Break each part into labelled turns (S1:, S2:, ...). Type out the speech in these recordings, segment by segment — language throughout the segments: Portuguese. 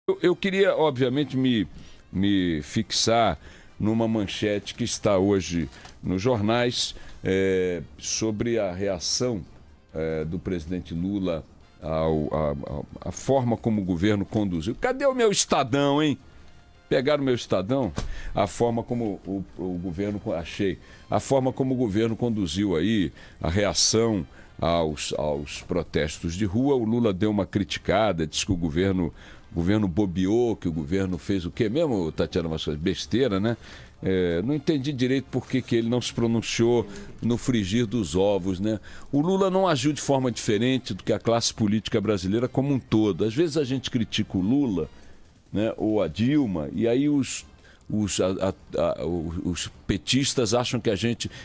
S1: Eu queria, obviamente, me fixar numa manchete que está hoje nos jornais sobre a reação do presidente Lula à forma como o governo conduziu. Cadê o meu Estadão, hein? Pegaram o meu Estadão? A forma como o governo, achei, a forma como o governo conduziu aí a reação aos protestos de rua. O Lula deu uma criticada, disse que o governo bobeou, que o governo fez o quê mesmo, Tatiana Massas? Besteira, né? Não entendi direito por que ele não se pronunciou no frigir dos ovos, né? O Lula não agiu de forma diferente do que a classe política brasileira como um todo. Às vezes a gente critica o Lula, né, ou a Dilma, e aí os petistas acham que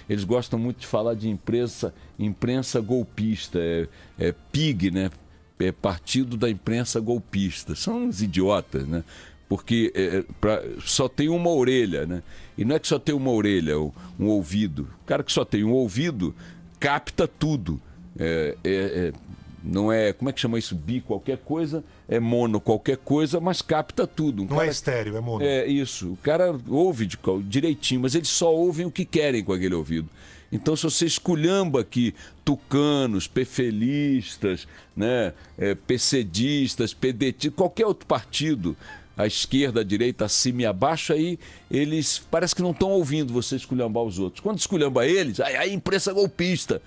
S1: eles gostam muito de falar de imprensa golpista, PIG, né? Partido da imprensa golpista. São uns idiotas, né? Porque só tem uma orelha, né? E não é que só tem uma orelha, um ouvido. O cara que só tem um ouvido capta tudo. Não é, como é que chama isso? Bi qualquer coisa, é mono qualquer coisa, mas capta tudo.
S2: Não é estéreo, é mono.
S1: É isso. O cara ouve direitinho, mas eles só ouvem o que querem com aquele ouvido. Então, se você esculhamba aqui tucanos, pefelistas, né, PCDistas, PDT, qualquer outro partido, à esquerda, à direita, acima e abaixo, aí eles parece que não estão ouvindo você esculhambar os outros. Quando esculhamba eles, aí a imprensa golpista.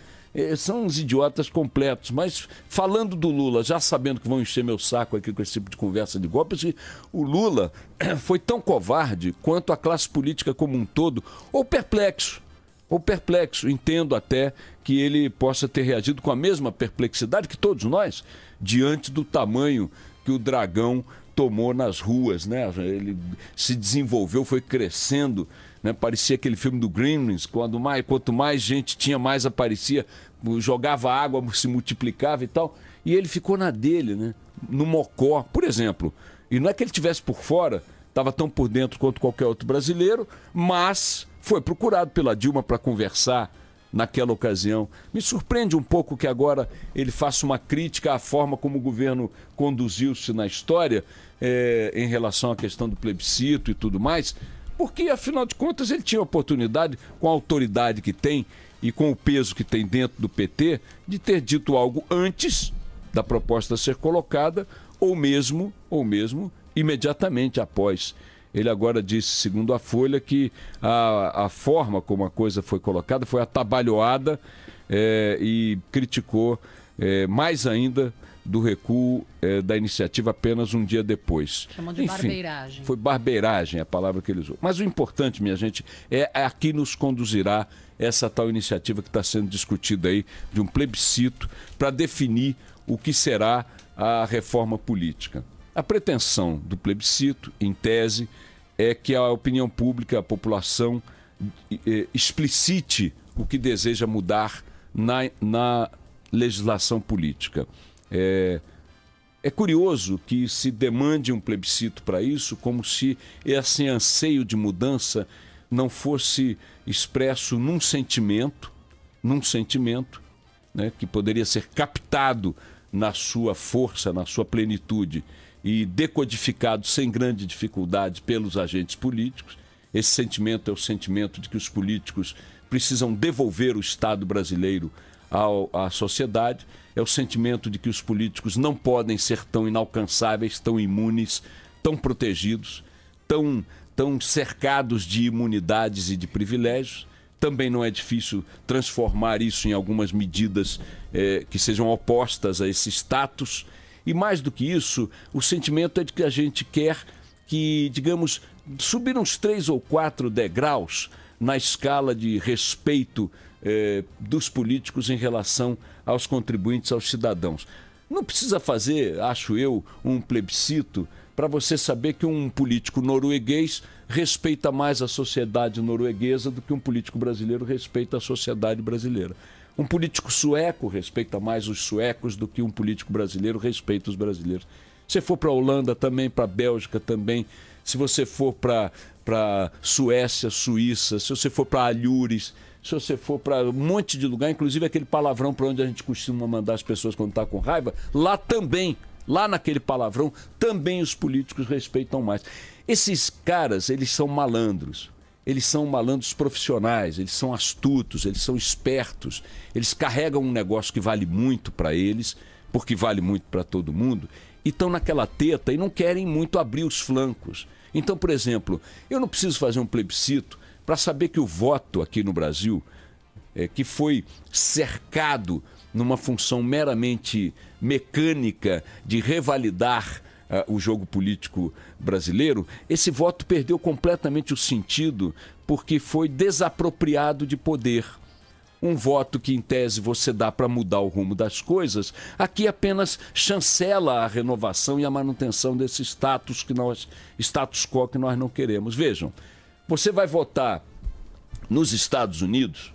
S1: São uns idiotas completos. Mas falando do Lula, já sabendo que vão encher meu saco aqui com esse tipo de conversa de golpes, o Lula foi tão covarde quanto a classe política como um todo, ou perplexo. Entendo até que ele possa ter reagido com a mesma perplexidade que todos nós, diante do tamanho que o dragão tomou nas ruas, né? Ele se desenvolveu, foi crescendo, né? Parecia aquele filme do Gremlins, quanto mais gente tinha, mais aparecia, jogava água, se multiplicava e tal. E ele ficou na dele, né? No mocó, por exemplo. E não é que ele estivesse por fora, estava tão por dentro quanto qualquer outro brasileiro, mas foi procurado pela Dilma para conversar naquela ocasião. Me surpreende um pouco que agora ele faça uma crítica à forma como o governo conduziu-se na história em relação à questão do plebiscito e tudo mais, porque, afinal de contas, ele tinha a oportunidade, com a autoridade que tem e com o peso que tem dentro do PT, de ter dito algo antes da proposta ser colocada ou mesmo imediatamente após. Ele agora disse, segundo a Folha, que a forma como a coisa foi colocada foi atabalhoada e criticou mais ainda do recuo da iniciativa apenas um dia depois.
S3: Chamam de barbeiragem.
S1: Foi barbeiragem a palavra que ele usou. Mas o importante, minha gente, é a que nos conduzirá essa tal iniciativa que está sendo discutida aí, de um plebiscito para definir o que será a reforma política. A pretensão do plebiscito, em tese, é que a opinião pública, a população, explicite o que deseja mudar na legislação política. É curioso que se demande um plebiscito para isso, como se esse anseio de mudança não fosse expresso num sentimento, né, que poderia ser captado na sua força, na sua plenitude, e decodificado sem grande dificuldade pelos agentes políticos. Esse sentimento é o sentimento de que os políticos precisam devolver o Estado brasileiro à sociedade, é o sentimento de que os políticos não podem ser tão inalcançáveis, tão imunes, tão protegidos, tão cercados de imunidades e de privilégios. Também não é difícil transformar isso em algumas medidas que sejam opostas a esse status. E mais do que isso, o sentimento é de que a gente quer que, digamos, subir uns 3 ou 4 degraus na escala de respeito dos políticos em relação aos contribuintes, aos cidadãos. Não precisa fazer, acho eu, um plebiscito para você saber que um político norueguês respeita mais a sociedade norueguesa do que um político brasileiro respeita a sociedade brasileira. Um político sueco respeita mais os suecos do que um político brasileiro respeita os brasileiros. Se você for para a Holanda também, para a Bélgica também, se você for para Suécia, Suíça, se você for para Alhures, se você for para um monte de lugar, inclusive aquele palavrão para onde a gente costuma mandar as pessoas quando está com raiva, lá Lá naquele palavrão, também os políticos respeitam mais. Esses caras, eles são malandros. Eles são malandros profissionais, eles são astutos, eles são espertos. Eles carregam um negócio que vale muito para eles, porque vale muito para todo mundo, e estão naquela teta e não querem muito abrir os flancos. Então, por exemplo, eu não preciso fazer um plebiscito para saber que o voto aqui no Brasil, que foi cercado numa função meramente mecânica de revalidar o jogo político brasileiro, esse voto perdeu completamente o sentido porque foi desapropriado de poder. Um voto que, em tese, você dá para mudar o rumo das coisas, aqui apenas chancela a renovação e a manutenção desse status quo que nós não queremos. Vejam, você vai votar nos Estados Unidos,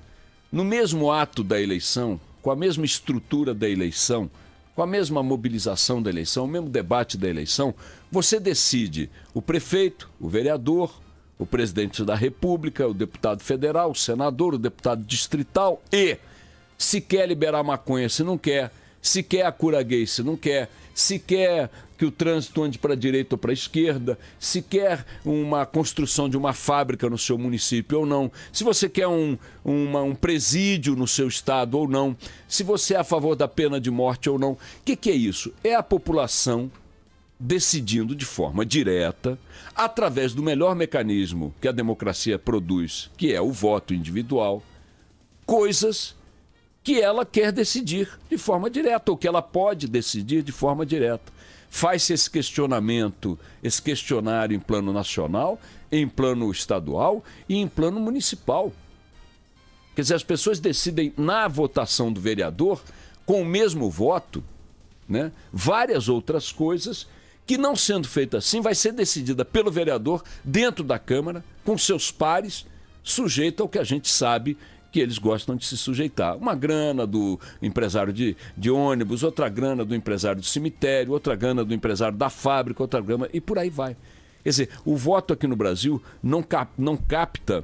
S1: no mesmo ato da eleição, com a mesma estrutura da eleição, com a mesma mobilização da eleição, o mesmo debate da eleição, você decide o prefeito, o vereador, o presidente da República, o deputado federal, o senador, o deputado distrital e se quer liberar maconha, se não quer, se quer a cura gay, se não quer, se quer que o trânsito ande para a direita ou para a esquerda, se quer uma construção de uma fábrica no seu município ou não, se você quer um presídio no seu estado ou não, se você é a favor da pena de morte ou não. O que é isso? É a população decidindo de forma direta, através do melhor mecanismo que a democracia produz, que é o voto individual, coisas que ela quer decidir de forma direta, ou que ela pode decidir de forma direta. Faz-se esse questionamento, esse questionário em plano nacional, em plano estadual e em plano municipal. Quer dizer, as pessoas decidem na votação do vereador, com o mesmo voto, né, várias outras coisas que, não sendo feita assim, vai ser decidida pelo vereador dentro da Câmara, com seus pares, sujeito ao que a gente sabe que eles gostam de se sujeitar. Uma grana do empresário de ônibus, outra grana do empresário do cemitério, outra grana do empresário da fábrica, outra grana, e por aí vai. Quer dizer, o voto aqui no Brasil não capta,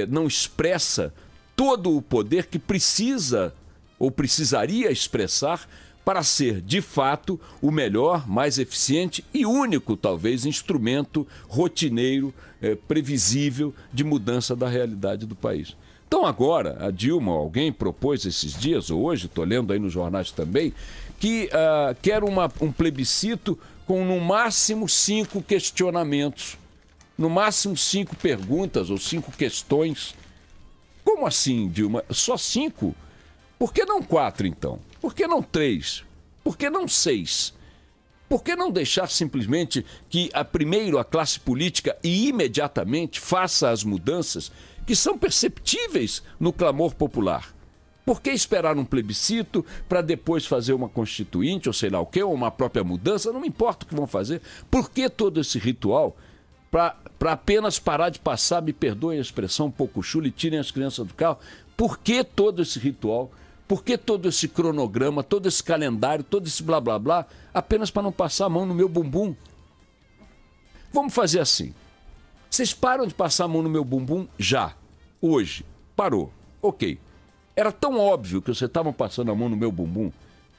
S1: não expressa todo o poder que precisa ou precisaria expressar para ser, de fato, o melhor, mais eficiente e único, talvez, instrumento rotineiro, previsível de mudança da realidade do país. Então agora, a Dilma, alguém propôs esses dias, ou hoje, estou lendo aí nos jornais também, que quer um plebiscito com no máximo 5 questionamentos, no máximo 5 perguntas ou 5 questões. Como assim, Dilma? Só 5? Por que não 4, então? Por que não 3? Por que não 6? Por que não deixar simplesmente que primeiro a classe política e imediatamente faça as mudanças que são perceptíveis no clamor popular? Por que esperar um plebiscito para depois fazer uma constituinte ou sei lá o quê, ou uma própria mudança? Não me importa o que vão fazer. Por que todo esse ritual para apenas parar de passar, me perdoem a expressão um pouco chula, e tirem as crianças do carro? Por que todo esse ritual? Por que todo esse cronograma, todo esse calendário, todo esse blá blá blá, apenas para não passar a mão no meu bumbum? Vamos fazer assim. Vocês param de passar a mão no meu bumbum já, hoje. Parou. Ok. Era tão óbvio que vocês estavam passando a mão no meu bumbum,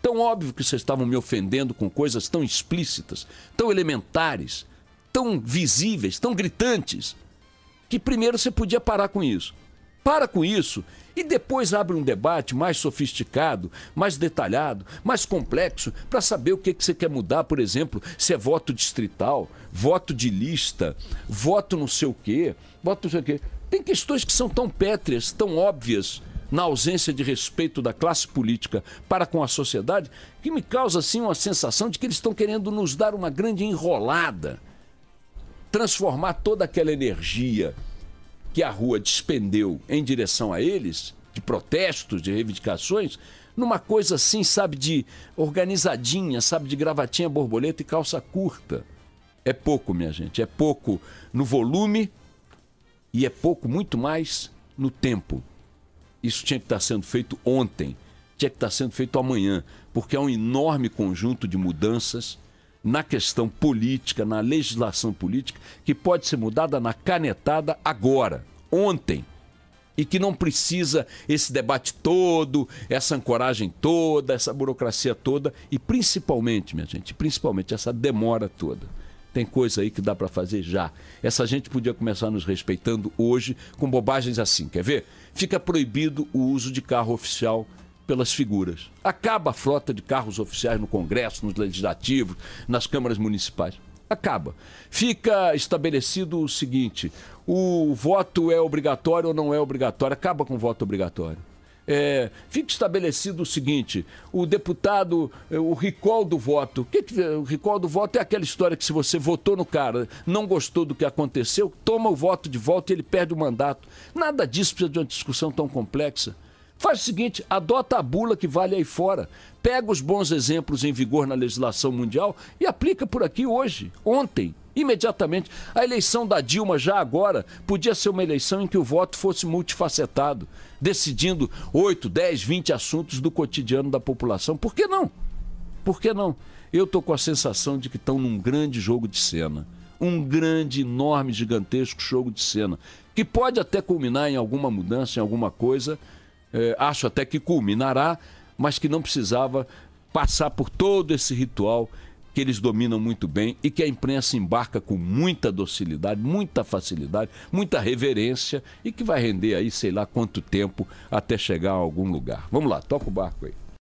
S1: tão óbvio que vocês estavam me ofendendo com coisas tão explícitas, tão elementares, tão visíveis, tão gritantes, que primeiro você podia parar com isso. Para com isso e depois abre um debate mais sofisticado, mais detalhado, mais complexo, para saber o que você quer mudar, por exemplo, se é voto distrital, voto de lista, voto não sei o quê, voto não sei o quê. Tem questões que são tão pétreas, tão óbvias, na ausência de respeito da classe política para com a sociedade, que me causa assim uma sensação de que eles estão querendo nos dar uma grande enrolada, transformar toda aquela energia que a rua despendeu em direção a eles, de protestos, de reivindicações, numa coisa assim, sabe, de organizadinha, sabe, de gravatinha borboleta e calça curta. É pouco, minha gente, é pouco no volume e é pouco, muito mais, no tempo. Isso tinha que estar sendo feito ontem, tinha que estar sendo feito amanhã, porque há um enorme conjunto de mudanças na questão política, na legislação política, que pode ser mudada na canetada agora, ontem. e que não precisa esse debate todo, essa ancoragem toda, essa burocracia toda e principalmente, minha gente, principalmente essa demora toda. Tem coisa aí que dá para fazer já. Essa gente podia começar nos respeitando hoje com bobagens assim, quer ver? Fica proibido o uso de carro oficial pelas figuras. Acaba a frota de carros oficiais no Congresso, nos legislativos, nas câmaras municipais. Acaba. Fica estabelecido o seguinte, o voto é obrigatório ou não é obrigatório? Acaba com o voto obrigatório. Fica estabelecido o seguinte, o deputado, o recall do voto. O recall do voto é aquela história que se você votou no cara, não gostou do que aconteceu, toma o voto de volta e ele perde o mandato. Nada disso precisa de uma discussão tão complexa. Faz o seguinte, adota a bula que vale aí fora. Pega os bons exemplos em vigor na legislação mundial e aplica por aqui hoje, ontem, imediatamente. A eleição da Dilma já agora podia ser uma eleição em que o voto fosse multifacetado, decidindo 8, 10, 20 assuntos do cotidiano da população. Por que não? Por que não? Eu estou com a sensação de que estão num grande jogo de cena. Um grande, enorme, gigantesco jogo de cena, que pode até culminar em alguma mudança, em alguma coisa. Acho até que culminará, mas que não precisava passar por todo esse ritual que eles dominam muito bem e que a imprensa embarca com muita docilidade, muita facilidade, muita reverência e que vai render aí sei lá quanto tempo até chegar a algum lugar. Vamos lá, toca o barco aí.